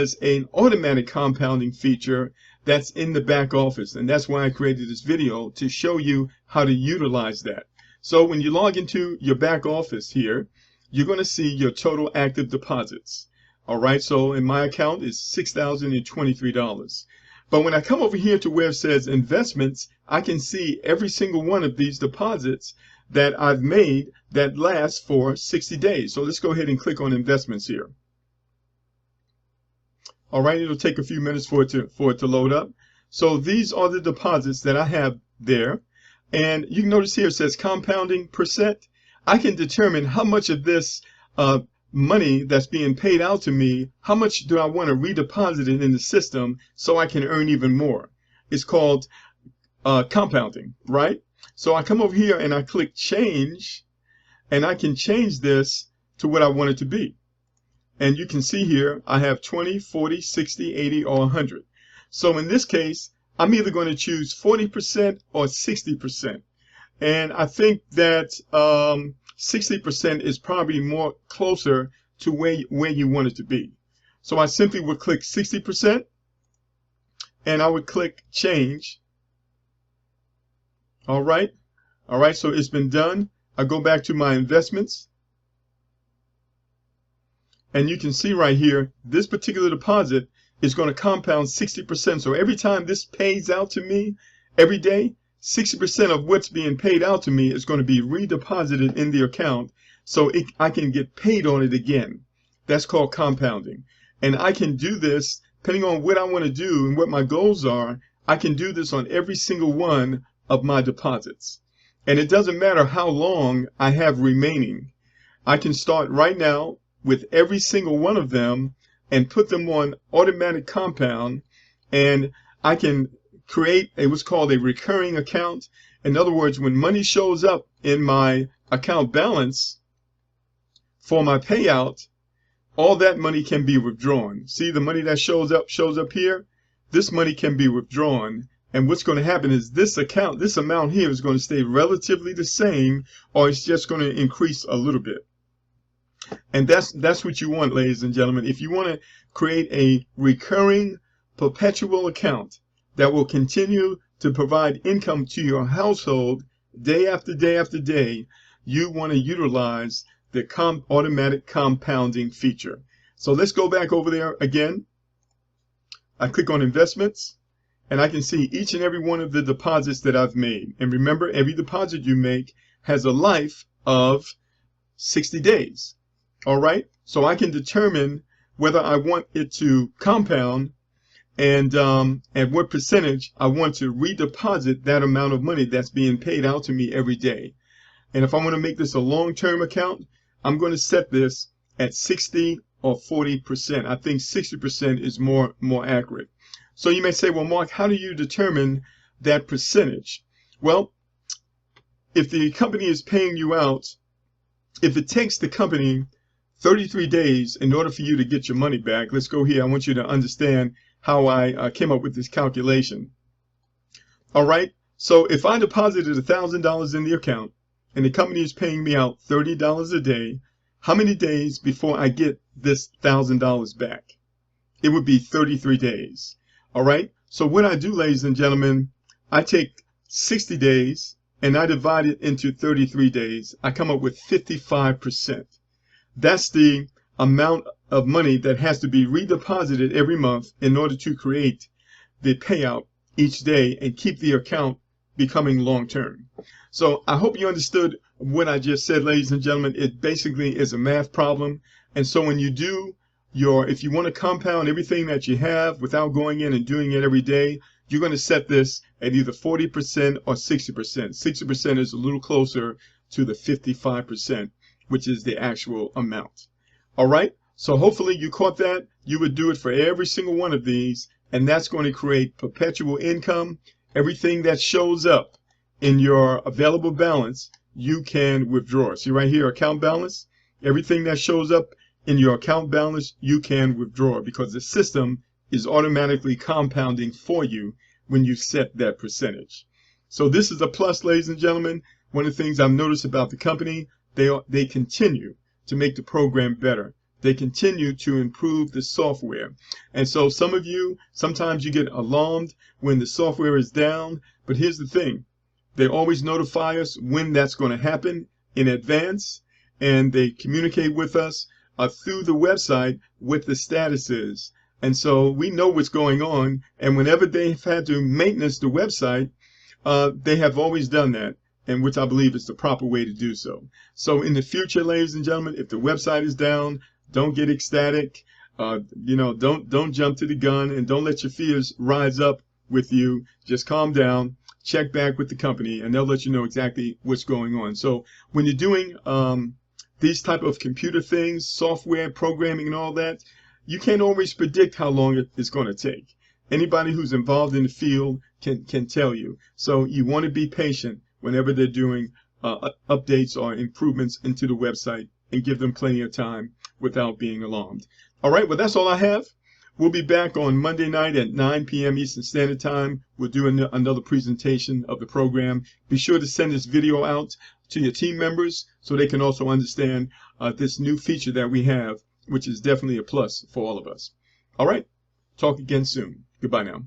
has an automatic compounding feature that's in the back office. And that's why I created this video, to show you how to utilize that. So when you log into your back office here, you're going to see your total active deposits. All right, so in my account is $6,023. But when I come over here to where it says investments, I can see every single one of these deposits that I've made that lasts for 60 days. So let's go ahead and click on investments here. All right, it'll take a few minutes for it to load up. So these are the deposits that I have there. And you can notice here it says compounding percent. I can determine how much of this money that's being paid out to me, how much do I want to redeposit it in the system so I can earn even more. It's called compounding, right? So I come over here and I click change, and I can change this to what I want it to be. And you can see here I have 20, 40, 60, 80, or 100. So in this case, I'm either going to choose 40% or 60%. And I think that 60% is probably more closer to where you want it to be. So I simply would click 60%, and I would click change. All right, so it's been done. I go back to my investments, and you can see right here, this particular deposit is going to compound 60%. So every time this pays out to me every day, 60% of what's being paid out to me is going to be redeposited in the account, so I can get paid on it again. That's called compounding. And I can do this depending on what I want to do and what my goals are. I can do this on every single one of my deposits. And it doesn't matter how long I have remaining. I can start right now with every single one of them and put them on automatic compound, and I can create what's called a recurring account. In other words, when money shows up in my account balance for my payout, all that money can be withdrawn. See, the money that shows up here, this money can be withdrawn. And what's going to happen is this amount here is going to stay relatively the same, or it's just going to increase a little bit. And that's what you want, ladies and gentlemen. If you want to create a recurring, perpetual account that will continue to provide income to your household day after day after day, you want to utilize the automatic compounding feature. So let's go back over there again. I click on investments, and I can see each and every one of the deposits that I've made. And remember, every deposit you make has a life of 60 days. All right, so I can determine whether I want it to compound and at what percentage I want to redeposit that amount of money that's being paid out to me every day. And if I want to make this a long-term account, I'm going to set this at 60 or 40%. I think 60% is more accurate. So you may say, well, Mark, how do you determine that percentage? Well, if the company is paying you out, if it takes the company 33 days in order for you to get your money back, let's go here. I want you to understand how I came up with this calculation. All right, so if I deposited $1,000 in the account and the company is paying me out $30 a day, how many days before I get this $1,000 back? It would be 33 days. All right, so what I do, ladies and gentlemen, I take 60 days and I divide it into 33 days. I come up with 55%. That's the amount of money that has to be redeposited every month in order to create the payout each day and keep the account becoming long-term. So I hope you understood what I just said, ladies and gentlemen. It basically is a math problem. And so when you do if you want to compound everything that you have without going in and doing it every day, you're going to set this at either 40% or 60%. 60% is a little closer to the 55%, which is the actual amount. All right, so hopefully you caught that. You would do it for every single one of these, and that's going to create perpetual income. Everything that shows up in your available balance, you can withdraw. See right here, account balance. Everything that shows up in your account balance, you can withdraw because the system is automatically compounding for you when you set that percentage. So this is a plus, ladies and gentlemen. One of the things I've noticed about the company, they continue to make the program better. they continue to improve the software. And so some of you, sometimes you get alarmed when the software is down, but here's the thing. They always notify us when that's going to happen in advance, and they communicate with us through the website what the status is. And so we know what's going on, and whenever they've had to maintenance the website, they have always done that, and which I believe is the proper way to do so. So in the future, ladies and gentlemen, if the website is down, don't get ecstatic. Don't jump to the gun, and don't let your fears rise up with you. Just calm down, check back with the company, and they'll let you know exactly what's going on. So when you're doing these type of computer things, software programming and all that, you can't always predict how long it's going to take. Anybody who's involved in the field can tell you. So you want to be patient whenever they're doing updates or improvements into the website, and give them plenty of time without being alarmed. All right, well, that's all I have. We'll be back on Monday night at 9 p.m. Eastern Standard Time. We'll do another presentation of the program. Be sure to send this video out to your team members so they can also understand this new feature that we have, which is definitely a plus for all of us. All right, talk again soon. Goodbye now.